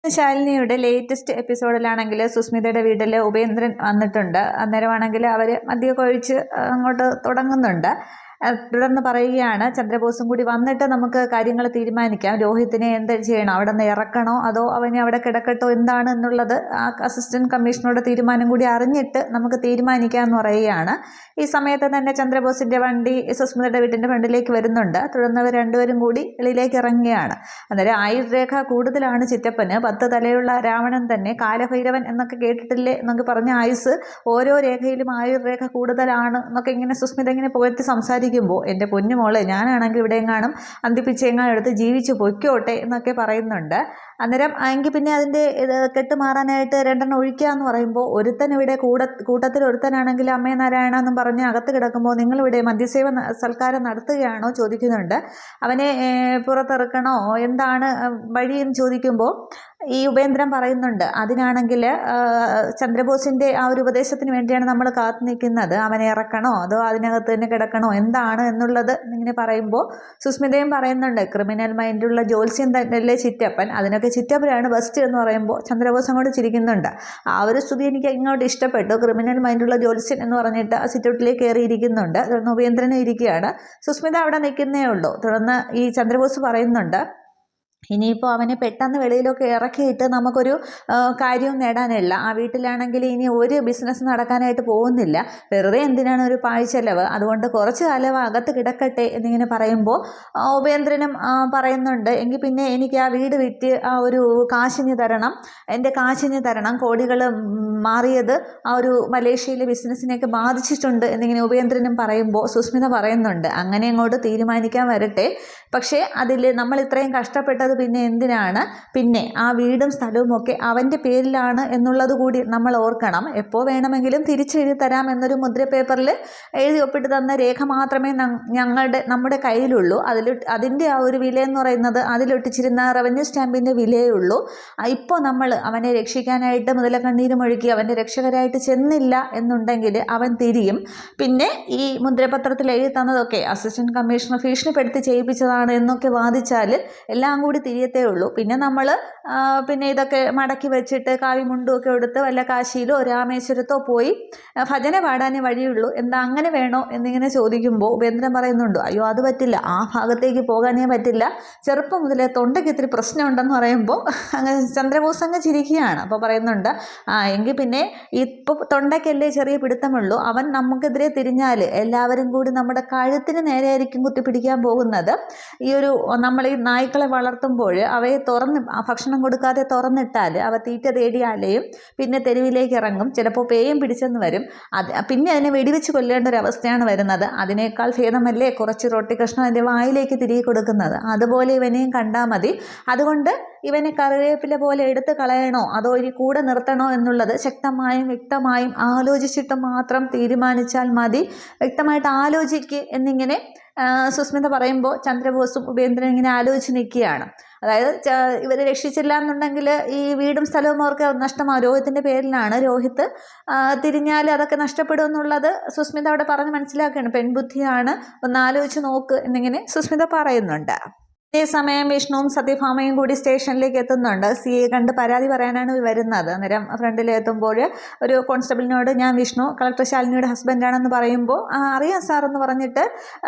ശാലിനിയുടെ latest എപ്പിസോഡിലാണെങ്കിൽ സുസ്മിതയുടെ വീട്ടിൽ ഉപേന്ദ്രൻ വന്നിട്ടുണ്ട്. അന്നേരമാണെങ്കിൽ അവർ മദ്യമൊക്കെ ഒഴിച്ച് അങ്ങോട്ട് തുടങ്ങുന്നുണ്ട്. തുടർന്ന് പറയുകയാണ്, ചന്ദ്രബോസും കൂടി വന്നിട്ട് നമുക്ക് കാര്യങ്ങൾ തീരുമാനിക്കാം. രോഹിത്തിനെ എന്ത് ചെയ്യണം, അവിടെ നിന്ന് ഇറക്കണോ അതോ അവനെ അവിടെ കിടക്കട്ടോ എന്താണ് എന്നുള്ളത് ആ അസിസ്റ്റന്റ് കമ്മീഷണറുടെ തീരുമാനം കൂടി അറിഞ്ഞിട്ട് നമുക്ക് തീരുമാനിക്കാം എന്ന് പറയുകയാണ്. ഈ സമയത്ത് തന്നെ ചന്ദ്രബോസിന്റെ വണ്ടി സുസ്മിതയുടെ വീട്ടിന്റെ ഫ്രണ്ടിലേക്ക് വരുന്നുണ്ട്. തുടർന്ന് അവർ രണ്ടുപേരും കൂടി വെളിയിലേക്ക് ഇറങ്ങുകയാണ്. അന്നേരം ആയുർരേഖ കൂടുതലാണ് ചിറ്റപ്പന്. 10 തലയുള്ള രാവണൻ തന്നെ, കാലഭൈരവൻ എന്നൊക്കെ കേട്ടിട്ടില്ലേ എന്നൊക്കെ പറഞ്ഞ ആയുസ് ഓരോ രേഖയിലും ആയുർരേഖ കൂടുതലാണ് എന്നൊക്കെ ഇങ്ങനെ സുസ്മിത ഇങ്ങനെ പുകഴ്ത്തി സംസാരിക്കുമ്പോൾ, എൻ്റെ പൊന്നുമോളെ, ഞാനാണെങ്കിൽ ഇവിടെ എങ്ങാനും അന്തിപ്പിച്ചെങ്ങാനും എടുത്ത് ജീവിച്ചു പൊയ്ക്കോട്ടെ എന്നൊക്കെ പറയുന്നുണ്ട്. അന്നേരം എങ്കിൽ പിന്നെ അതിൻ്റെ കെട്ടുമാറാനായിട്ട് 2 ഒഴിക്കുക എന്ന് പറയുമ്പോൾ, ഒരുത്തൻ ഇവിടെ കൂട്ടത്തിൽ ഒരുത്തനാണെങ്കിൽ അമ്മേ നാരായണ എന്നും പറഞ്ഞ് അകത്ത് കിടക്കുമ്പോൾ നിങ്ങളിവിടെ മദ്യസേവ സൽക്കാരം നടത്തുകയാണോ ചോദിക്കുന്നുണ്ട്. അവനെ പുറത്തിറക്കണോ, എന്താണ് വഴിയെന്ന് ചോദിക്കുമ്പോൾ ഈ ഉപേന്ദ്രൻ പറയുന്നുണ്ട്, അതിനാണെങ്കിൽ ചന്ദ്രബോസിൻ്റെ ആ ഒരു ഉപദേശത്തിന് വേണ്ടിയാണ് നമ്മൾ കാത്തു നിൽക്കുന്നത്. അവനെ ഇറക്കണോ അതോ അതിനകത്ത് തന്നെ കിടക്കണോ എന്താണ് എന്നുള്ളത് ഇങ്ങനെ പറയുമ്പോൾ സുസ്മിതയും പറയുന്നുണ്ട്, ക്രിമിനൽ മൈൻഡുള്ള ജോത്സ്യം തന്നെയല്ലേ ചിറ്റപ്പൻ, അതിനൊക്കെ ചിറ്റപ്പനാണ് ബെസ്റ്റ് എന്ന് പറയുമ്പോൾ ചന്ദ്രബോസ് അങ്ങോട്ട് ചിരിക്കുന്നുണ്ട്. ആ ഒരു സ്തുതി എനിക്ക് ഇങ്ങോട്ട് ഇഷ്ടപ്പെട്ടു. ക്രിമിനൽ മൈൻഡുള്ള ജോത്സ്യൻ എന്ന് പറഞ്ഞിട്ട് ആ സിറ്റൗട്ടിലേക്ക് കയറിയിരിക്കുന്നുണ്ട്. തുടർന്ന് ഉപേന്ദ്രനും ഇരിക്കുകയാണ്. സുസ്മിത അവിടെ നിൽക്കുന്നേ ഉള്ളൂ. തുടർന്ന് ഈ ചന്ദ്രബോസ് പറയുന്നുണ്ട്, ഇനിയിപ്പോൾ അവനെ പെട്ടെന്ന് വെളിയിലൊക്കെ ഇറക്കിയിട്ട് നമുക്കൊരു കാര്യവും നേടാനില്ല. ആ വീട്ടിലാണെങ്കിൽ ഇനി ഒരു ബിസിനസ് നടക്കാനായിട്ട് പോകുന്നില്ല. വെറുതെ എന്തിനാണ് ഒരു പാഴ്ചെലവ്, അതുകൊണ്ട് കുറച്ച് കാലം അകത്ത് കിടക്കട്ടെ എന്നിങ്ങനെ പറയുമ്പോൾ ഉപേന്ദ്രനും പറയുന്നുണ്ട്, എങ്കിൽ പിന്നെ എനിക്ക് ആ വീട് വിറ്റ് ആ ഒരു കാശിഞ്ഞ് തരണം, എൻ്റെ കാശിഞ്ഞ് തരണം. കോടികൾ മാറിയത് ആ ഒരു മലേഷ്യയിലെ ബിസിനസ്സിനെയൊക്കെ ബാധിച്ചിട്ടുണ്ട് എന്നിങ്ങനെ ഉപേന്ദ്രനും പറയുമ്പോൾ സുസ്മിത പറയുന്നുണ്ട്, അങ്ങനെ അങ്ങോട്ട് തീരുമാനിക്കാൻ വരട്ടെ, പക്ഷേ അതിൽ നമ്മൾ ഇത്രയും കഷ്ടപ്പെട്ടത് പിന്നെ എന്തിനാണ്? പിന്നെ ആ വീടും സ്ഥലവും ഒക്കെ അവൻ്റെ പേരിലാണ് എന്നുള്ളത് കൂടി നമ്മൾ ഓർക്കണം. എപ്പോൾ വേണമെങ്കിലും തിരിച്ചെഴുതി തരാം എന്നൊരു മുദ്ര പേപ്പറിൽ എഴുതി ഒപ്പിട്ട് തന്ന രേഖ മാത്രമേ നമ്മുടെ കയ്യിലുള്ളൂ. അതിൻ്റെ ആ ഒരു വില എന്ന് പറയുന്നത് അതിലൊട്ടിച്ചിരുന്ന റവന്യൂ സ്റ്റാമ്പിൻ്റെ വിലയേ ഉള്ളൂ. ഇപ്പോൾ നമ്മൾ അവനെ രക്ഷിക്കാനായിട്ട് മുതലക്കണ്ണീരും ഒഴുക്കി അവൻ്റെ രക്ഷകരായിട്ട് ചെന്നില്ല എന്നുണ്ടെങ്കിൽ അവൻ തിരിയും. പിന്നെ ഈ മുദ്രപത്രത്തിൽ എഴുതി തന്നതൊക്കെ അസിസ്റ്റന്റ് കമ്മീഷണർ ഭീഷണിപ്പെടുത്തി ചെയ്യിപ്പിച്ചതാണ് എന്നൊക്കെ വാദിച്ചാൽ എല്ലാം കൂടി തിരിയത്തേ ഉള്ളൂ. പിന്നെ നമ്മൾ പിന്നെ ഇതൊക്കെ മടക്കി വെച്ചിട്ട് കാവി മുണ്ടുമൊക്കെ എടുത്ത് വല്ല കാശിയിലോ രാമേശ്വരത്തോ പോയി ഭജന പാടാനേ വഴിയുള്ളൂ. എന്താ അങ്ങനെ വേണോ എന്നിങ്ങനെ ചോദിക്കുമ്പോൾ ഉപേന്ദ്രൻ പറയുന്നുണ്ട്, അയ്യോ അത് പറ്റില്ല, ആ ഭാഗത്തേക്ക് പോകാനേ പറ്റില്ല, ചെറുപ്പം മുതലേ തൊണ്ടയ്ക്ക് ഇത്തിരി പ്രശ്നമുണ്ടെന്ന് പറയുമ്പോൾ അങ്ങ് ചന്ദ്രബോസ് അങ്ങ് ചിരിക്കുകയാണ്. അപ്പോൾ പറയുന്നുണ്ട്, എങ്കിൽ പിന്നെ ഇപ്പോൾ തൊണ്ടയ്ക്കല്ലേ ചെറിയ പിടുത്തമുള്ളൂ, അവൻ നമുക്കെതിരെ തിരിഞ്ഞാൽ എല്ലാവരും കൂടി നമ്മുടെ കഴുത്തിന് നേരെയായിരിക്കും കുത്തിപ്പിടിക്കാൻ പോകുന്നത്. ഈ ഒരു നമ്മൾ ഈ നായ്ക്കളെ വളർത്തുമ്പോൾ അവയെ ഭക്ഷണം കൊടുക്കാതെ തുറന്നിട്ടാൽ അവ തീറ്റ തേടിയാലെയും പിന്നെ തെരുവിലേക്ക് ഇറങ്ങും, ചിലപ്പോൾ പേയും പിടിച്ചെന്ന് വരും. പിന്നെ അതിനെ വെടിവെച്ച് കൊല്ലേണ്ട ഒരു അവസ്ഥയാണ് വരുന്നത്. അതിനേക്കാൾ ഭേദമല്ലേ കുറച്ച് റൊട്ടി കഷ്ണം അതിൻ്റെ വായിലേക്ക് തിരികെ കൊടുക്കുന്നത്. അതുപോലെ ഇവനെയും കണ്ടാൽ മതി. അതുകൊണ്ട് ഇവനെ കറിവേപ്പില പോലെ എടുത്ത് കളയണോ അതോ ഇനി കൂടെ നിർത്തണോ എന്നുള്ളത് ശക്തമായും വ്യക്തമായും ആലോചിച്ചിട്ട് മാത്രം തീരുമാനിച്ചാൽ മതി, വ്യക്തമായിട്ട് ആലോചിക്ക് എന്നിങ്ങനെ സുസ്മിത പറയുമ്പോൾ ചന്ദ്രബോസും ഉപേന്ദ്രൻ ഇങ്ങനെ ആലോചിച്ച് നിൽക്കുകയാണ്. അതായത് ഇവരെ രക്ഷിച്ചില്ല എന്നുണ്ടെങ്കിൽ ഈ വീടും സ്ഥലവും അവർക്ക് നഷ്ടമാകും. രോഹിത്തിൻ്റെ പേരിലാണ്. രോഹിത്ത് തിരിഞ്ഞാൽ അതൊക്കെ നഷ്ടപ്പെടും എന്നുള്ളത് സുസ്മിത അവിടെ പറഞ്ഞ് മനസ്സിലാക്കുകയാണ്. പെൺബുദ്ധിയാണ്, ഒന്ന് ആലോചിച്ച് നോക്ക് എന്നിങ്ങനെ സുസ്മിത പറയുന്നുണ്ട്. അതേസമയം വിഷ്ണുവും സത്യഭാമയും കൂടി സ്റ്റേഷനിലേക്ക് എത്തുന്നുണ്ട്. സിയെ കണ്ട് പരാതി പറയാനാണ് വരുന്നത്. അന്നേരം ഫ്രണ്ടിലെത്തുമ്പോൾ ഒരു കോൺസ്റ്റബിളിനോട്, ഞാൻ വിഷ്ണു, കളക്ടർ ശാലിനിയുടെ ഹസ്ബൻഡാണെന്ന് പറയുമ്പോൾ അറിയാം സാർ എന്ന് പറഞ്ഞിട്ട്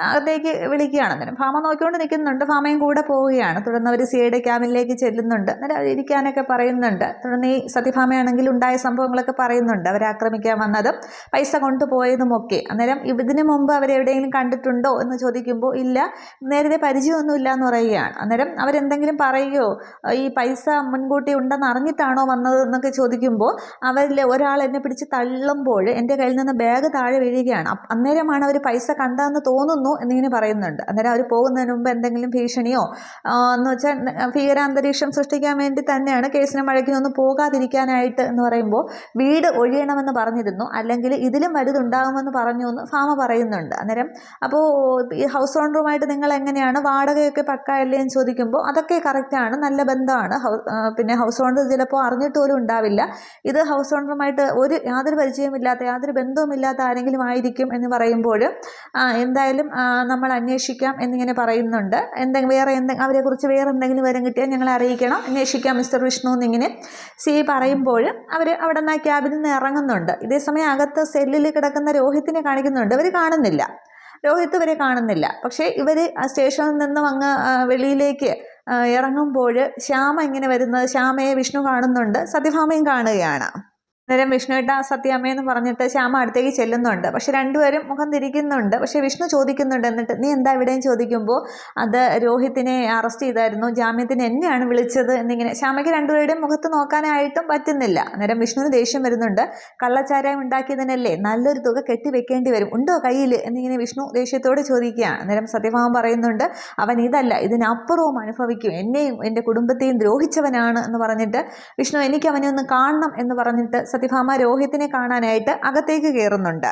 അകത്തേക്ക് വിളിക്കുകയാണ്. അന്നേരം ഭാമ നോക്കിക്കൊണ്ട് നിൽക്കുന്നുണ്ട്. ഭാമയും കൂടെ പോവുകയാണ്. തുടർന്ന് അവർ സിയുടെ ക്യാബിനിലേക്ക് ചെല്ലുന്നുണ്ട്. അന്നേരം അവർ ഇരിക്കാനൊക്കെ പറയുന്നുണ്ട്. തുടർന്ന് ഈ സത്യഭാമയാണെങ്കിൽ ഉണ്ടായ സംഭവങ്ങളൊക്കെ പറയുന്നുണ്ട്. അവരെ ആക്രമിക്കാൻ വന്നതും പൈസ കൊണ്ടുപോയതുമൊക്കെ. അന്നേരം ഇതിനു മുമ്പ് അവരെവിടെയെങ്കിലും കണ്ടിട്ടുണ്ടോ എന്ന് ചോദിക്കുമ്പോൾ ഇല്ല, നേരത്തെ പരിചയമൊന്നുമില്ല എന്ന് പറയുക. അന്നേരം അവരെന്തെങ്കിലും പറയുകയോ ഈ പൈസ മുൻകൂട്ടി ഉണ്ടെന്ന് അറിഞ്ഞിട്ടാണോ വന്നത് എന്നൊക്കെ ചോദിക്കുമ്പോൾ അവരിൽ ഒരാൾ എന്നെ പിടിച്ച് തള്ളുമ്പോൾ എൻ്റെ കയ്യിൽ നിന്ന് ബാഗ് താഴെ വീഴുകയാണ്, അന്നേരമാണ് അവർ പൈസ കണ്ടതെന്ന് തോന്നുന്നു എന്നിങ്ങനെ പറയുന്നുണ്ട്. അന്നേരം അവർ പോകുന്നതിന് മുമ്പ് എന്തെങ്കിലും ഭീഷണിയോ എന്ന് വെച്ചാൽ ഭീകരാന്തരീക്ഷം സൃഷ്ടിക്കാൻ വേണ്ടി തന്നെയാണ്, കേസിനും മഴയ്ക്കൊന്നും പോകാതിരിക്കാനായിട്ട് എന്ന് പറയുമ്പോൾ വീട് ഒഴിയണമെന്ന് പറഞ്ഞിരുന്നു, അല്ലെങ്കിൽ ഇതിലും വലുതുണ്ടാകുമെന്ന് പറഞ്ഞു എന്ന് ഭാമ പറയുന്നുണ്ട്. അന്നേരം അപ്പോൾ ഈ ഹൗസ് ഓണറുമായിട്ട് നിങ്ങൾ എങ്ങനെയാണ്, വാടകയൊക്കെ പക്ക മനസ്സിലായില്ലേ എന്ന് ചോദിക്കുമ്പോൾ അതൊക്കെ കറക്റ്റാണ്, നല്ല ബന്ധമാണ്. പിന്നെ ഹൗസ് ഓണർ ചിലപ്പോൾ അറിഞ്ഞിട്ട് പോലും ഉണ്ടാവില്ല. ഇത് ഹൗസ് ഓണറുമായിട്ട് യാതൊരു പരിചയമില്ലാത്ത, യാതൊരു ബന്ധവുമില്ലാത്ത ആരെങ്കിലും ആയിരിക്കും എന്ന് പറയുമ്പോൾ എന്തായാലും നമ്മൾ അന്വേഷിക്കാം എന്നിങ്ങനെ പറയുന്നുണ്ട്. അവരെക്കുറിച്ച് വേറെ എന്തെങ്കിലും വിവരം കിട്ടിയാൽ ഞങ്ങളെ അറിയിക്കണം, അന്വേഷിക്കാം മിസ്റ്റർ വിഷ്ണു എന്നിങ്ങനെ പറയുമ്പോൾ അവർ അവിടെ നിന്ന് ആ ക്യാബിൽ നിന്ന് ഇറങ്ങുന്നുണ്ട്. ഇതേസമയം അകത്ത് സെല്ലിൽ കിടക്കുന്ന രോഹിത്തിനെ കാണിക്കുന്നുണ്ട്. ഇവർ കാണുന്നില്ല, രോഹിത്ത് ഇവരെ കാണുന്നില്ല. പക്ഷേ ഇവർ സ്റ്റേഷനിൽ നിന്നും അങ്ങ് വെളിയിലേക്ക് ഇറങ്ങുമ്പോൾ ശ്യാമ ഇങ്ങനെ വരുന്നത്, ശ്യാമയെ വിഷ്ണു കാണുന്നുണ്ട്, സത്യഭാമയും കാണുകയാണ്. അന്നേരം വിഷ്ണുവേട്ട സത്യാമ്മയെന്ന് പറഞ്ഞിട്ട് ശ്യാമ അടുത്തേക്ക് ചെല്ലുന്നുണ്ട്. പക്ഷെ രണ്ടുപേരും മുഖം തിരിക്കുന്നുണ്ട്. പക്ഷെ വിഷ്ണു ചോദിക്കുന്നുണ്ട്, എന്നിട്ട് നീ എന്താ ഇവിടെയും ചോദിക്കുമ്പോൾ അത് രോഹിത്തിനെ അറസ്റ്റ് ചെയ്തായിരുന്നു, ജാമ്യത്തിന് എന്നെയാണ് വിളിച്ചത് എന്നിങ്ങനെ ശ്യാമയ്ക്ക് രണ്ടുപേരുടെയും മുഖത്ത് നോക്കാനായിട്ടും പറ്റുന്നില്ല. അന്നേരം വിഷ്ണുവിന് ദേഷ്യം വരുന്നുണ്ട്. കള്ളച്ചാരായം ഉണ്ടാക്കിയതിനല്ലേ നല്ലൊരു തുക കെട്ടിവെക്കേണ്ടി വരും, ഉണ്ടോ കയ്യിൽ എന്നിങ്ങനെ വിഷ്ണു ദേഷ്യത്തോട് ചോദിക്കുകയാണ്. അന്നേരം സത്യഭാമ പറയുന്നുണ്ട്, അവൻ ഇതല്ല ഇതിനപ്പുറവും അനുഭവിക്കും, എന്നെയും എൻ്റെ കുടുംബത്തെയും ദ്രോഹിച്ചവനാണ് എന്ന് പറഞ്ഞിട്ട് വിഷ്ണു എനിക്ക് അവനെ ഒന്ന് കാണണം എന്ന് പറഞ്ഞിട്ട് സത്യഭാമ രോഹിത്തിനെ കാണാനായിട്ട് അകത്തേക്ക് കയറുന്നുണ്ട്.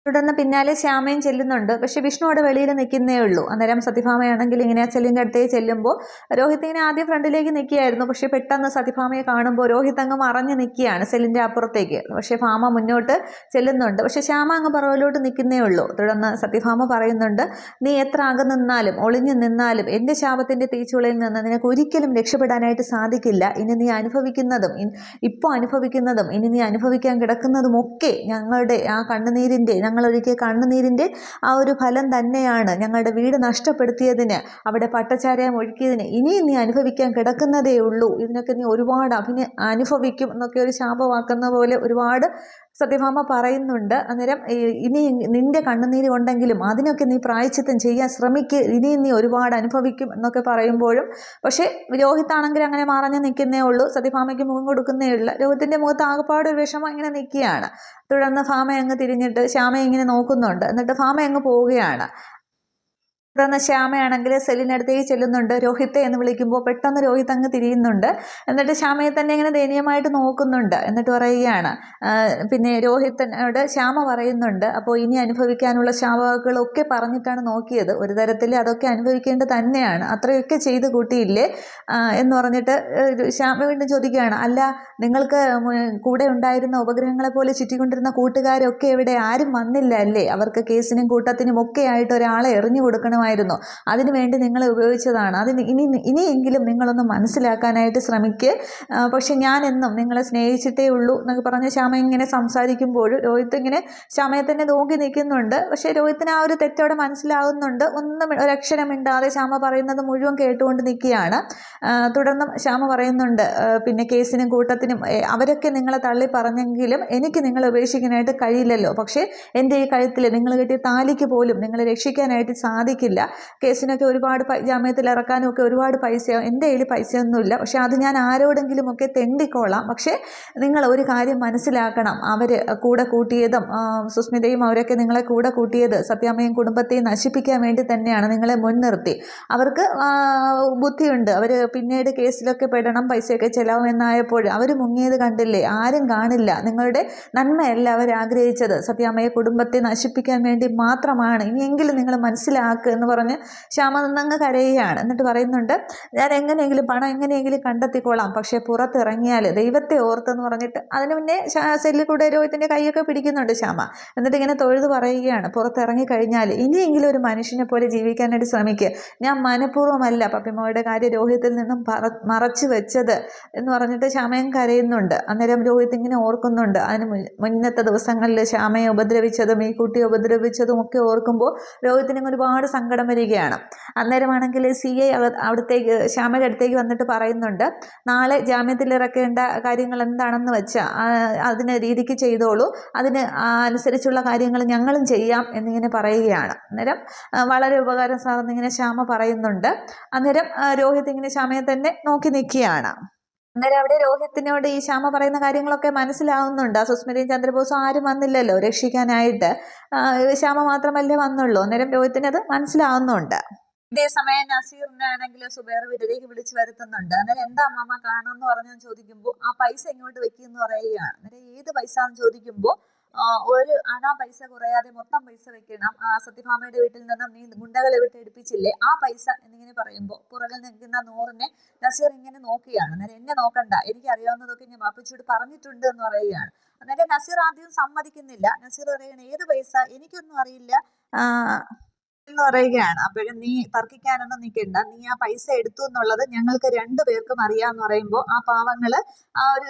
തുടർന്ന് പിന്നാലെ ശ്യാമയും ചെല്ലുന്നുണ്ട്. പക്ഷെ വിഷ്ണു അവിടെ വെളിയിൽ നിൽക്കുന്നേ ഉള്ളൂ. അന്നേരം സത്യഭാമയാണെങ്കിൽ ഇങ്ങനെ സെല്ലിൻ്റെ അടുത്തേക്ക് ചെല്ലുമ്പോൾ രോഹിത് ഇങ്ങനെ ആദ്യം ഫ്രണ്ടിലേക്ക് നിൽക്കുകയായിരുന്നു. പക്ഷെ പെട്ടെന്ന് സത്യഭാമയെ കാണുമ്പോൾ രോഹിത് അങ്ങ് മറഞ്ഞ് നിൽക്കുകയാണ് സെല്ലിൻ്റെ അപ്പുറത്തേക്ക്. പക്ഷേ ഭാമ മുന്നോട്ട് ചെല്ലുന്നുണ്ട്. പക്ഷെ ശ്യാമ അങ്ങ് പുറകിലോട്ട് നിൽക്കുന്നേ ഉള്ളൂ. തുടർന്ന് സത്യഭാമ പറയുന്നുണ്ട്, നീ എത്ര അകന്നിരുന്നാലും ഒളിഞ്ഞു നിന്നാലും എൻ്റെ ശാപത്തിൻ്റെ തീച്ചുളയിൽ നിന്ന് നിനക്ക് ഒരിക്കലും രക്ഷപ്പെടാനായിട്ട് സാധിക്കില്ല. ഇനി നീ അനുഭവിക്കുന്നതും ഇപ്പോൾ അനുഭവിക്കുന്നതും ഇനി നീ അനുഭവിക്കാൻ കിടക്കുന്നതുമൊക്കെ ഞങ്ങളുടെ ആ ഞങ്ങളൊരിക്കൽ കണ്ണുനീരിൻ്റെ ആ ഒരു ഫലം തന്നെയാണ്. ഞങ്ങളുടെ വീട് നഷ്ടപ്പെടുത്തിയതിന്, അവിടെ പട്ടച്ചാരയം ഒഴുക്കിയതിന് ഇനിയും നീ അനുഭവിക്കാൻ കിടക്കുന്നതേ ഉള്ളൂ. ഇതിനൊക്കെ നീ ഒരുപാട് അനുഭവിക്കും എന്നൊക്കെ ഒരു ശാപമാക്കുന്ന പോലെ ഒരുപാട് സത്യഭാമ പറയുന്നുണ്ട്. അന്നേരം ഇനി നിന്റെ കണ്ണുനീര് കൊണ്ടെങ്കിലും അതിനൊക്കെ നീ പ്രായശ്ചിത്തം ചെയ്യാൻ ശ്രമിക്ക്, ഇനിയും നീ ഒരുപാട് അനുഭവിക്കും എന്നൊക്കെ പറയുമ്പോഴും പക്ഷേ രോഹിത്താണെങ്കിൽ അങ്ങനെ മറഞ്ഞു നിൽക്കുന്നേ ഉള്ളൂ. സത്യഭാമയ്ക്ക് മുഖം കൊടുക്കുന്നേ ഉള്ളൂ. രോഹിത്തിൻ്റെ മുഖത്ത് ആകെപ്പാട് ഒരു വിഷമം ഇങ്ങനെ നിൽക്കുകയാണ്. തുടർന്ന് ഭാമ അങ്ങ് തിരിഞ്ഞിട്ട് ശ്യാമയെ ഇങ്ങനെ നോക്കുന്നുണ്ട്. എന്നിട്ട് ഭാമ അങ്ങ് പോവുകയാണ്. തുടർന്ന് ശ്യാമയാണെങ്കിൽ സെല്ലിനടുത്തേക്ക് ചെല്ലുന്നുണ്ട്. രോഹിത്തെ എന്ന് വിളിക്കുമ്പോൾ പെട്ടെന്ന് രോഹിത് അങ്ങ് തിരിയുന്നുണ്ട്. എന്നിട്ട് ശ്യാമയെ തന്നെ ഇങ്ങനെ ദയനീയമായിട്ട് നോക്കുന്നുണ്ട്. എന്നിട്ട് പറയുകയാണ്, പിന്നെ രോഹിത്തിനോട് ശ്യാമ പറയുന്നുണ്ട്, അപ്പോൾ ഇനി അനുഭവിക്കാനുള്ള ശാപവാക്കുകളൊക്കെ പറഞ്ഞിട്ടാണ് നോക്കിയത്, ഒരു തരത്തിൽ അതൊക്കെ അനുഭവിക്കേണ്ടത് തന്നെയാണ്, അത്രയൊക്കെ ചെയ്ത് കൂട്ടിയില്ലേ എന്ന് പറഞ്ഞിട്ട് ശ്യാമ വീണ്ടും ചോദിക്കുകയാണ്, അല്ല നിങ്ങൾക്ക് കൂടെ ഉണ്ടായിരുന്ന ഉപഗ്രഹങ്ങളെ പോലെ ചുറ്റിക്കൊണ്ടിരുന്ന കൂട്ടുകാരൊക്കെ എവിടെ, ആരും വന്നില്ല അല്ലേ? അവർക്ക് കേസിനും കൂട്ടത്തിനും ഒക്കെ ആയിട്ട് ഒരാളെ എറിഞ്ഞു കൊടുക്കണം, അതിനുവേണ്ടി നിങ്ങളെ ഉപയോഗിച്ചതാണ്. ഇനിയെങ്കിലും നിങ്ങളൊന്ന് മനസ്സിലാക്കാനായിട്ട് ശ്രമിക്കുക. പക്ഷെ ഞാൻ എന്നും നിങ്ങളെ സ്നേഹിച്ചിട്ടേ ഉള്ളൂ എന്നൊക്കെ പറഞ്ഞ് ശ്യാമ ഇങ്ങനെ സംസാരിക്കുമ്പോൾ രോഹിത് ഇങ്ങനെ ശ്യാമയെ തന്നെ നോക്കി നിൽക്കുന്നുണ്ട്. പക്ഷേ രോഹിത്തിന് ആ ഒരു തെറ്റോടെ മനസ്സിലാകുന്നുണ്ട്. ഒന്നും ഒരക്ഷരം മിണ്ടാതെ ശ്യാമ പറയുന്നത് മുഴുവൻ കേട്ടുകൊണ്ട് നിൽക്കുകയാണ്. തുടർന്നും ശ്യാമ പറയുന്നുണ്ട്, പിന്നെ കേസിനും കൂട്ടത്തിനും അവരൊക്കെ നിങ്ങളെ തള്ളി പറഞ്ഞെങ്കിലും എനിക്ക് നിങ്ങളെ ഉപേക്ഷിക്കാനായിട്ട് കഴിയില്ലല്ലോ. പക്ഷേ എൻ്റെ ഈ കഴുത്തിൽ നിങ്ങൾ കെട്ടിയ താലിക്ക് പോലും നിങ്ങളെ രക്ഷിക്കാനായിട്ട് സാധിക്കില്ല. കേസിനൊക്കെ ഒരുപാട് ജാമ്യത്തിൽ ഇറക്കാനും ഒക്കെ ഒരുപാട് പൈസയാവും. എൻ്റെ കയ്യിൽ പൈസയൊന്നുമില്ല, പക്ഷെ അത് ഞാൻ ആരോടെങ്കിലും ഒക്കെ തെണ്ടിക്കോളാം. പക്ഷേ നിങ്ങൾ ഒരു കാര്യം മനസ്സിലാക്കണം, അവർ കൂടെ കൂട്ടിയതും സുസ്മിതയും അവരൊക്കെ നിങ്ങളെ കൂടെ കൂട്ടിയത് സത്യാമ്മയും കുടുംബത്തെയും നശിപ്പിക്കാൻ വേണ്ടി തന്നെയാണ്, നിങ്ങളെ മുൻനിർത്തി. അവർക്ക് ബുദ്ധിയുണ്ട്, അവർ പിന്നീട് കേസിലൊക്കെ പെടണം, പൈസയൊക്കെ ചിലവുമെന്നായപ്പോൾ അവർ മുങ്ങിയത് കണ്ടില്ലേ, ആരും കാണില്ല. നിങ്ങളുടെ നന്മയല്ല അവർ ആഗ്രഹിച്ചത്, സത്യാമ്മയെ കുടുംബത്തെ നശിപ്പിക്കാൻ വേണ്ടി മാത്രമാണ്. ഇനിയെങ്കിലും നിങ്ങൾ മനസ്സിലാക്കുക എന്ന് പറഞ്ഞ് ശ്യാമ നിന്നങ്ങ് കരയുകയാണ്. എന്നിട്ട് പറയുന്നുണ്ട്, ഞാൻ എങ്ങനെയെങ്കിലും പണം എങ്ങനെയെങ്കിലും കണ്ടെത്തിക്കോളാം, പക്ഷേ പുറത്തിറങ്ങിയാൽ ദൈവത്തെ ഓർത്തെന്ന് പറഞ്ഞിട്ട് അതിന് മുന്നേ സെല്ലിൽ കൂടെ രോഹിത്തിൻ്റെ കൈയൊക്കെ പിടിക്കുന്നുണ്ട് ശ്യാമ. എന്നിട്ട് ഇങ്ങനെ തൊഴുത് പറയുകയാണ്, പുറത്തിറങ്ങി കഴിഞ്ഞാൽ ഇനിയെങ്കിലും ഒരു മനുഷ്യനെ പോലെ ജീവിക്കാനായിട്ട് ശ്രമിക്കുക. ഞാൻ മനഃപൂർവ്വമല്ല പപ്പിമ്മയുടെ കാര്യം രോഹിത്തിൽ നിന്നും മറച്ചു വെച്ചത് എന്ന് പറഞ്ഞിട്ട് ശ്യാമയും കരയുന്നുണ്ട്. അന്നേരം രോഹിത് ഇങ്ങനെ ഓർക്കുന്നുണ്ട്, അതിന് മുന്നത്തെ ദിവസങ്ങളിൽ ശ്യാമയെ ഉപദ്രവിച്ചതും ഈ കുട്ടിയെ ഉപദ്രവിച്ചതും ഒക്കെ ഓർക്കുമ്പോൾ രോഹിത്തിന് ഒരുപാട് സങ്കടം വരികയാണ്. അന്നേരമാണെങ്കിൽ CI അവിടത്തേക്ക് ശ്യാമയുടെ അടുത്തേക്ക് വന്നിട്ട് പറയുന്നുണ്ട്, നാളെ ജാമ്യത്തിൽ ഇറക്കേണ്ട കാര്യങ്ങൾ എന്താണെന്ന് വെച്ചാൽ അതിന് രീതിക്ക് ചെയ്തോളൂ, അതിന് അനുസരിച്ചുള്ള കാര്യങ്ങൾ ഞങ്ങളും ചെയ്യാം എന്നിങ്ങനെ പറയുകയാണ്. അന്നേരം വളരെ ഉപകാരം സാർ എന്നിങ്ങനെ ശ്യാമ പറയുന്നുണ്ട്. അന്നേരം രോഹിത് ഇങ്ങനെ ശ്യാമയെ തന്നെ നോക്കി നിൽക്കുകയാണ്. അന്നേരം അവിടെ രോഹിത്തിനോട് ഈ ശ്യാമ പറയുന്ന കാര്യങ്ങളൊക്കെ മനസ്സിലാവുന്നുണ്ട്. സുസ്മിതയും ചന്ദ്രബോസും ആരും വന്നില്ലല്ലോ രക്ഷിക്കാനായിട്ട്, ശ്യാമ മാത്രമല്ലേ വന്നുള്ളൂ. അന്നേരം രോഹിത്തിന് അത് മനസ്സിലാവുന്നുണ്ട്. ഇതേസമയം നസീറിനാണെങ്കിൽ സുബൈർ വീട്ടിലേക്ക് വിളിച്ചു വരുത്തുന്നുണ്ട്. അന്നേരം എന്താ അമ്മമ്മ കാണാമെന്ന് പറഞ്ഞു ചോദിക്കുമ്പോൾ ആ പൈസ എങ്ങോട്ട് വെക്കുമെന്ന് പറയുകയാണ്. അന്നേരം ഏത് പൈസ എന്ന് ചോദിക്കുമ്പോൾ ഒരു അണ പൈസ കുറയാതെ മൊത്തം പൈസ വെക്കണം, സത്യഭാമയുടെ വീട്ടിൽ നിന്നും നീ ഗുണ്ടകളെ വിട്ട് എടുപ്പിച്ചില്ലേ ആ പൈസ എന്നിങ്ങനെ പറയുമ്പോൾ പുറകിൽ നിൽക്കുന്ന നൂറിനെ നസീർ ഇങ്ങനെ നോക്കുകയാണ്. അന്നേരം എന്നെ നോക്കണ്ട, എനിക്ക് അറിയാവുന്നതൊക്കെ ഞാൻ വാപ്പച്ചിയോട് പറഞ്ഞിട്ടുണ്ട് എന്ന് പറയുകയാണ്. അന്നേരം നസീർ ആദ്യം സമ്മതിക്കുന്നില്ല. നസീർ പറയുകയാണ് ഏത് പൈസ, എനിക്കൊന്നും അറിയില്ല എന്ന് പറയുകയാണ്. അപ്പോഴും നീ തർക്കിക്കാനൊന്നും നിൽക്കണ്ട, നീ ആ പൈസ എടുത്തു എന്നുള്ളത് ഞങ്ങൾക്ക് രണ്ടുപേർക്കും അറിയാമെന്ന് പറയുമ്പോൾ ആ പാവങ്ങള് ആ ഒരു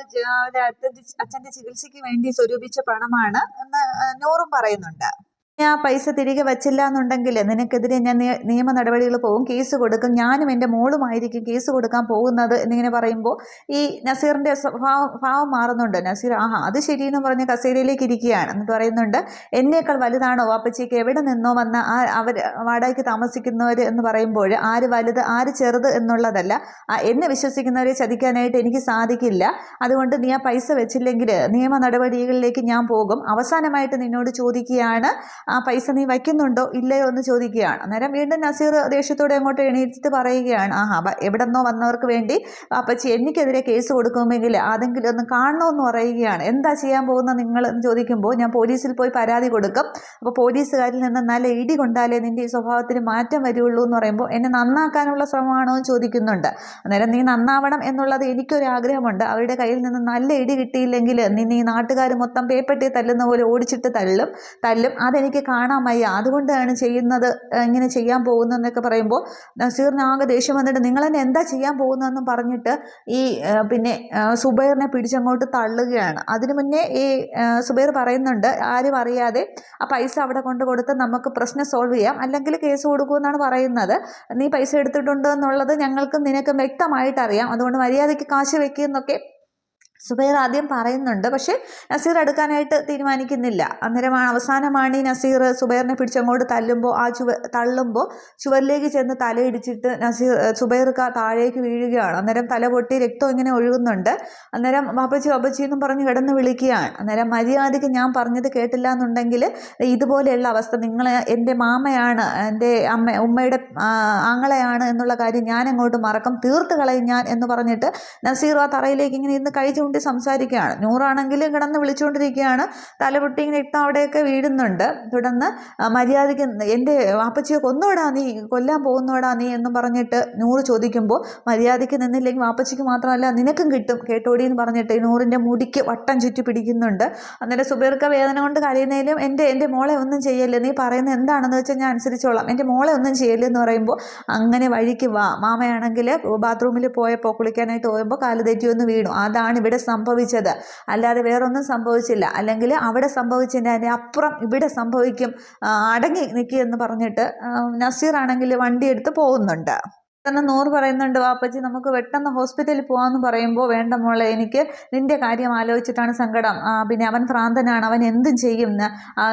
അച്ഛന്റെ ചികിത്സയ്ക്ക് വേണ്ടി സ്വരൂപിച്ച പണമാണ് എന്ന് നൂറും പറയുന്നുണ്ട്. ആ പൈസ തിരികെ വച്ചില്ല എന്നുണ്ടെങ്കിൽ നിനക്കെതിരെ ഞാൻ നിയമ നടപടികൾ പോകും, കേസ് കൊടുക്കും, ഞാനും എൻ്റെ മോളുമായിരിക്കും കേസ് കൊടുക്കാൻ പോകുന്നത് എന്നിങ്ങനെ പറയുമ്പോൾ ഈ നസീറിൻ്റെ ഭാവം മാറുന്നുണ്ട്. നസീർ അത് ശരിയെന്ന് പറഞ്ഞ് കസേരയിലേക്ക് ഇരിക്കുകയാണ്. എന്നിട്ട് പറയുന്നുണ്ട് എന്നേക്കാൾ വലുതാണോ വാപ്പച്ചിക്ക്, എവിടെ നിന്നോ വന്ന അവർ വാടകയ്ക്ക് താമസിക്കുന്നവർ എന്ന് പറയുമ്പോൾ ആര് വലുത് ആര് ചെറുത് എന്നുള്ളതല്ല, എന്നെ വിശ്വസിക്കുന്നവരെ ചതിക്കാനായിട്ട് എനിക്ക് സാധിക്കില്ല. അതുകൊണ്ട് നീ ആ പൈസ വെച്ചില്ലെങ്കിൽ നിയമ നടപടികളിലേക്ക് ഞാൻ പോകും. അവസാനമായിട്ട് നിന്നോട് ചോദിക്കുകയാണ്, ആ പൈസ നീ വയ്ക്കുന്നുണ്ടോ ഇല്ലയോ എന്ന് ചോദിക്കുകയാണ്. അന്നേരം വീണ്ടും നസീർ ദേഷ്യത്തോടെ അങ്ങോട്ട് എണീറ്റിട്ട് പറയുകയാണ്, എവിടെന്നോ വന്നവർക്ക് വേണ്ടി അപ്പച്ചി എനിക്കെതിരെ കേസ് കൊടുക്കുമെങ്കിൽ അതെങ്കിലും ഒന്ന് കാണണമെന്ന് പറയുകയാണ്. എന്താ ചെയ്യാൻ പോകുന്ന നിങ്ങൾ എന്ന് ചോദിക്കുമ്പോൾ ഞാൻ പോലീസിൽ പോയി പരാതി കൊടുക്കും, അപ്പോൾ പോലീസുകാരിൽ നിന്ന് നല്ല ഇടി കൊണ്ടാലേ നിൻ്റെ ഈ സ്വഭാവത്തിന് മാറ്റം വരുള്ളൂ എന്ന് പറയുമ്പോൾ എന്നെ നന്നാക്കാനുള്ള ശ്രമമാണോ എന്ന് ചോദിക്കുന്നുണ്ട്. അന്നേരം നീ നന്നാവണം എന്നുള്ളത് എനിക്കൊരു ആഗ്രഹമുണ്ട്, അവരുടെ കയ്യിൽ നിന്ന് നല്ല ഇടി കിട്ടിയില്ലെങ്കിൽ നിന്നെ ഈ നാട്ടുകാർ മൊത്തം പേപ്പട്ടി തല്ലുന്ന പോലെ ഓടിച്ചിട്ട് തല്ലും അതെനിക്ക് കാണാൻ വയ്യ, അതുകൊണ്ടാണ് ചെയ്യുന്നത്, ഇങ്ങനെ ചെയ്യാൻ പോകുന്നതെന്നൊക്കെ പറയുമ്പോൾ നസീറിന് ആകെ ദേഷ്യം വന്നിട്ട് നിങ്ങൾ തന്നെ എന്താ ചെയ്യാൻ പോകുന്നതെന്നും പറഞ്ഞിട്ട് ഈ പിന്നെ സുബൈറിനെ പിടിച്ചങ്ങോട്ട് തള്ളുകയാണ്. അതിനു മുന്നേ ഈ സുബൈർ പറയുന്നുണ്ട് ആരും അറിയാതെ ആ പൈസ അവിടെ കൊണ്ട് കൊടുത്ത് നമുക്ക് പ്രശ്നം സോൾവ് ചെയ്യാം, അല്ലെങ്കിൽ കേസ് കൊടുക്കുമെന്നാണ് പറയുന്നത്. നീ പൈസ എടുത്തിട്ടുണ്ട് എന്നുള്ളത് ഞങ്ങൾക്കും നിനക്കും വ്യക്തമായിട്ട് അറിയാം, അതുകൊണ്ട് മര്യാദയ്ക്ക് കാശ് വെക്കുന്നൊക്കെ സുബൈർ ആദ്യം പറയുന്നുണ്ട്. പക്ഷേ നസീർ എടുക്കാനായിട്ട് തീരുമാനിക്കുന്നില്ല. അന്നേരമാണ് അവസാനമാണ് ഈ നസീർ സുബൈറിനെ പിടിച്ചങ്ങോട്ട് തള്ളുമ്പോൾ ചുവരിലേക്ക് ചെന്ന് തലയിടിച്ചിട്ട് സുബൈർ താഴേക്ക് വീഴുകയാണ്. അന്നേരം തല പൊട്ടി രക്തം ഇങ്ങനെ ഒഴുകുന്നുണ്ട്. അന്നേരം വാപ്പച്ചി എന്നും പറഞ്ഞ് കിടന്ന് വിളിക്കുകയാണ്. അന്നേരം മര്യാദയ്ക്ക് ഞാൻ പറഞ്ഞത് കേട്ടില്ല എന്നുണ്ടെങ്കിൽ ഇതുപോലെയുള്ള അവസ്ഥ, നിങ്ങൾ എൻ്റെ മാമയാണ്, എൻ്റെ ഉമ്മയുടെ ആങ്ങളെയാണ് എന്നുള്ള കാര്യം ഞാൻ അങ്ങോട്ട് മറക്കും, തീർത്ത് കളയും ഞാൻ എന്ന് പറഞ്ഞിട്ട് നസീർ ആ തറയിലേക്ക് ഇങ്ങനെ ഇന്ന് കൈ ചൂണ്ടി സംസാരിക്കുകയാണ്. നൂറാണെങ്കിൽ കിടന്ന് വിളിച്ചുകൊണ്ടിരിക്കുകയാണ്. തലപൊട്ടി ഇങ്ങനെ ഇട്ട അവിടെയൊക്കെ വീഴുന്നുണ്ട്. തുടർന്ന് മര്യാദയ്ക്ക് എൻ്റെ വാപ്പച്ചിയെ കൊല്ലാൻ പോകുന്നോടാ നീ എന്ന് പറഞ്ഞിട്ട് നൂറ് ചോദിക്കുമ്പോൾ മര്യാദയ്ക്ക് നിന്നില്ലെങ്കിൽ വാപ്പച്ചിക്ക് മാത്രമല്ല നിനക്കും കിട്ടും കേട്ടോടി എന്ന് പറഞ്ഞിട്ട് നൂറിൻ്റെ മുടിക്ക് വട്ടം ചുറ്റി പിടിക്കുന്നുണ്ട്. അന്നേരം സുബൈർക്ക് വേദന കൊണ്ട് കരയുന്നതിലും എൻ്റെ മോളെ ഒന്നും ചെയ്യല്ലേ, നീ പറയുന്നത് എന്താണെന്ന് വെച്ചാൽ ഞാൻ അനുസരിച്ചോളാം, എൻ്റെ മോളെ ഒന്നും ചെയ്യല്ലേ എന്ന് പറയുമ്പോൾ അങ്ങനെ വഴിക്ക് വാ. മാമയാണെങ്കിൽ ബാത്റൂമിൽ പോയപ്പോൾ കുളിക്കാനായിട്ട് പോയപ്പോൾ കാല് തെറ്റിയൊന്ന് വീണു, അതാണ് ഇവിടെ സംഭവിച്ചത്, അല്ലാതെ വേറൊന്നും സംഭവിച്ചില്ല, അല്ലെങ്കിൽ അവിടെ സംഭവിച്ചതിൻ്റെ അപ്പുറം ഇവിടെ സംഭവിക്കും, അടങ്ങി നിൽക്കുക പറഞ്ഞിട്ട് നസീർ ആണെങ്കിൽ വണ്ടിയെടുത്ത് പോകുന്നുണ്ട്. തന്നെ നൂറ് പറയുന്നുണ്ട് വാപ്പച്ചി നമുക്ക് പെട്ടെന്ന് ഹോസ്പിറ്റലിൽ പോകാമെന്ന് പറയുമ്പോൾ വേണ്ട മോളെ, എനിക്ക് നിൻ്റെ കാര്യം ആലോചിച്ചിട്ടാണ് സങ്കടം, പിന്നെ അവൻ ഭ്രാന്തനാണ്, അവൻ എന്തും ചെയ്യും,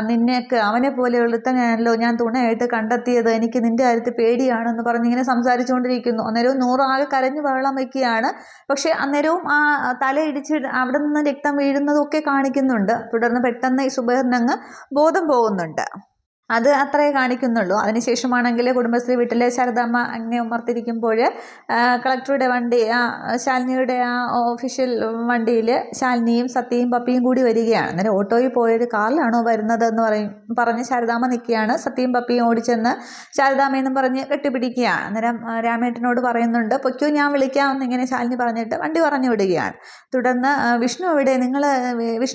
നിന്നേക്ക് അവനെ പോലെ ഒരുത്തനെയാണല്ലോ ഞാൻ തുണയായിട്ട് കണ്ടെത്തിയത്, എനിക്ക് നിൻ്റെ കാര്യത്തിൽ പേടിയാണെന്ന് പറഞ്ഞിങ്ങനെ സംസാരിച്ചുകൊണ്ടിരിക്കുന്നു. അന്നേരവും നൂറാകെ കരഞ്ഞു വെള്ളം വയ്ക്കുകയാണ്. പക്ഷേ അന്നേരവും ആ തലയിടിച്ച് അവിടെ നിന്ന് രക്തം വീഴുന്നതൊക്കെ കാണിക്കുന്നുണ്ട്. തുടർന്ന് പെട്ടെന്ന് ഈ സുബൈറിനങ്ങ് ബോധം പോകുന്നുണ്ട്. അത് അത്രേ കാണിക്കുന്നുള്ളൂ. അതിനുശേഷമാണെങ്കിൽ കുടുംബശ്രീ വീട്ടിലെ ശാരദാമ്മ അങ്ങനെ ഉമ്മർത്തിരിക്കുമ്പോൾ കളക്ടറുടെ വണ്ടി, ശാലിനിയുടെ ഒഫീഷ്യൽ വണ്ടിയിൽ ശാലിനിയും സത്യയും പപ്പിയും കൂടി വരികയാണ്. അന്നേരം ഓട്ടോയിൽ പോയൊരു കാറിലാണോ വരുന്നത് എന്ന് പറഞ്ഞ് ശാരദാമ്മ നിൽക്കുകയാണ്. സത്യയും പപ്പിയും ഓടിച്ചെന്ന് ശാരദാമ്മയെന്നും പറഞ്ഞ് കെട്ടിപ്പിടിക്കുകയാണ്. അന്നേരം രാമേട്ടനോട് പറയുന്നുണ്ട് പൊയ്ക്കോ ഞാൻ വിളിക്കാമെന്ന് ഇങ്ങനെ ശാലിനി പറഞ്ഞിട്ട് വണ്ടി പറഞ്ഞു വിടുകയാണ്. തുടർന്ന് വിഷ്ണു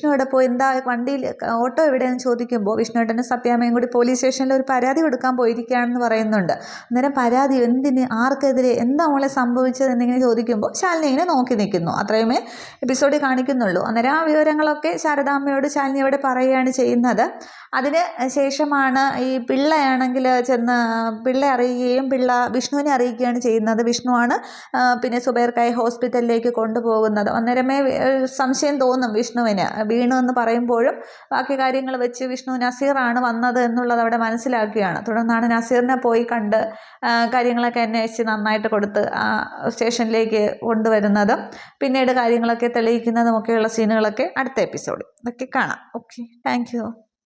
എവിടെ പോയി, എന്താ വണ്ടിയിൽ ഓട്ടോ എവിടെയെന്ന് ചോദിക്കുമ്പോൾ വിഷ്ണുവേട്ടനും സത്യാമ്മയും കൂടി പോലീസ് സ്റ്റേഷനിൽ ഒരു പരാതി കൊടുക്കാൻ പോയിരിക്കുകയാണെന്ന് പറയുന്നുണ്ട്. അന്നേരം പരാതി എന്തിന്, ആർക്കെതിരെ, എന്താ മോളെ സംഭവിച്ചത് എന്നിങ്ങനെ ചോദിക്കുമ്പോൾ ശാലിനി ഇങ്ങനെ നോക്കി നിൽക്കുന്നു. അത്രയുമേ എപ്പിസോഡിൽ കാണിക്കുന്നുള്ളൂ. അന്നേരം ആ വിവരങ്ങളൊക്കെ ശാരദാമ്മയോട് ശാലിനി അവിടെ പറയുകയാണ് ചെയ്യുന്നത്. അതിന് ശേഷമാണ് ഈ പിള്ളയാണെങ്കിൽ ചെന്ന് അറിയുകയും വിഷ്ണുവിനെ അറിയിക്കുകയാണ് ചെയ്യുന്നത്. വിഷ്ണുവാണ് പിന്നെ സുബൈർക്കായി ഹോസ്പിറ്റലിലേക്ക് കൊണ്ടുപോകുന്നത്. അന്നേരമേ സംശയം തോന്നും വിഷ്ണുവിന്, വീണു എന്ന് പറയുമ്പോഴും ബാക്കി കാര്യങ്ങൾ വെച്ച് വിഷ്ണു നസീറാണ് വന്നത് എന്നുള്ളത് അവിടെ മനസ്സിലാക്കുകയാണ്. തുടർന്നാണ് നസീറിനെ പോയി കണ്ട് കാര്യങ്ങളൊക്കെ അന്വേഷിച്ച് നന്നായിട്ട് കൊടുത്ത് സ്റ്റേഷനിലേക്ക് കൊണ്ടുവരുന്നതും പിന്നീട് കാര്യങ്ങളൊക്കെ തെളിയിക്കുന്നതും ഒക്കെയുള്ള സീനുകളൊക്കെ അടുത്ത എപ്പിസോഡിൽ ഇതൊക്കെ കാണാം. Okay, thank you.